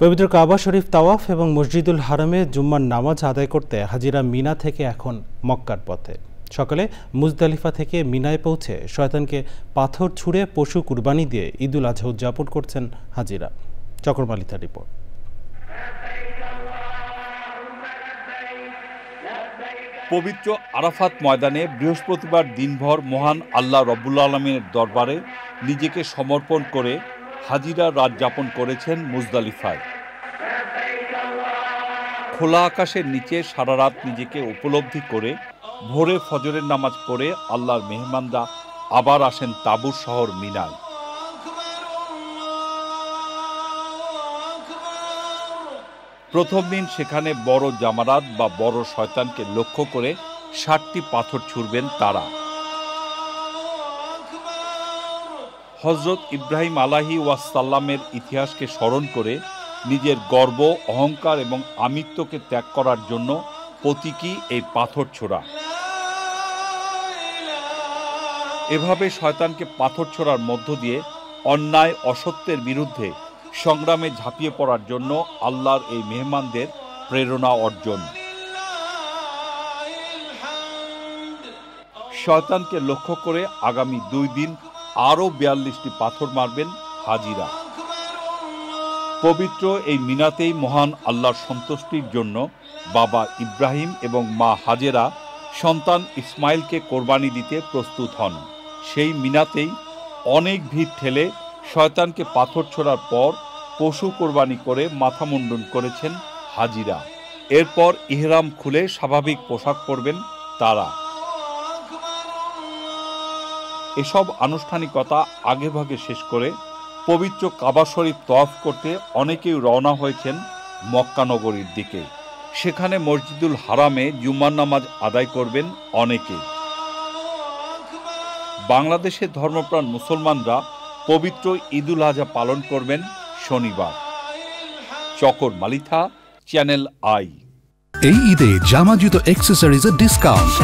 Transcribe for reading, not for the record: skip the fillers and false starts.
পবিত্র কাবা শরীফ তাওয়াফ এবং মসজিদুল হারামে জুম্মার নামাজ আদায় করতে হাজিরা মিনা থেকে এখন মক্কার পথে। সকালে মুজদালিফা থেকে মিনায় পৌঁছে শয়তানকে পাথর ছুঁড়ে পশু কুরবানি দিয়ে ঈদুল আজহা উদযাপন করছেন হাজিরা। চক্রমালিতার রিপোর্ট। পবিত্র আরাফাত ময়দানে বৃহস্পতিবার দিনভর মহান আল্লাহ রব্বুল আলামিনের দরবারে নিজেকে সমর্পণ করে হাজিরা রাত যাপন করেছেন মুজদালিফায়। খোলা আকাশের নিচে সারা রাত নিজেকে উপলব্ধি করে ভোরে ফজরের নামাজ পড়ে আল্লাহর মেহমানরা আবার আসেন তাবুর শহর মিনায়। প্রথম দিন সেখানে বড় জামারাত বা বড় শয়তানকে লক্ষ্য করে ৬০টি পাথর ছুড়বেন তারা। হযরত ইব্রাহিম আলাইহি ওয়াসাল্লামের ইতিহাসকে স্মরণ করে নিজের গর্ব, অহংকার এবং আমিত্বকে ত্যাগ করার জন্য প্রতীকী এই পাথর ছোড়া। এভাবে শয়তানকে পাথর ছোড়ার মধ্য দিয়ে অন্যায় অসত্যের বিরুদ্ধে সংগ্রামে ঝাঁপিয়ে পড়ার জন্য আল্লাহর এই মেহমানদের প্রেরণা অর্জন। শয়তানকে লক্ষ্য করে আগামী ২ দিন আরও ৪২টি পাথর মারবেন হাজিরা। পবিত্র এই মিনাতেই মহান আল্লাহর সন্তুষ্টির জন্য বাবা ইব্রাহিম এবং মা হাজেরা সন্তান ইসমাইলকে কোরবানি দিতে প্রস্তুত হন। সেই মিনাতেই অনেক ভিড় ঠেলে শয়তানকে পাথর ছোড়ার পর পশু কোরবানি করে মাথা মুন্ডন করেছেন হাজিরা। এরপর ইহরাম খুলে স্বাভাবিক পোশাক পরবেন তারা। এসব আনুষ্ঠানিকতা আগেভাগে শেষ করে পবিত্র কাবা শরীফ তওয়াফ করতে অনেকেই রওনা হয়েছেন মক্কা নগরীর দিকে। সেখানে মসজিদুল হারামে জুমার নামাজ আদায় করবেন অনেকে। বাংলাদেশের ধর্মপ্রাণ মুসলমানরা পবিত্র ঈদুল আজহা পালন করবেন শনিবার। চকর মালিথা, চ্যানেল আই। এই ঈদে জামা জুতো অ্যাক্সেসরিজের ডিসকাউন্ট।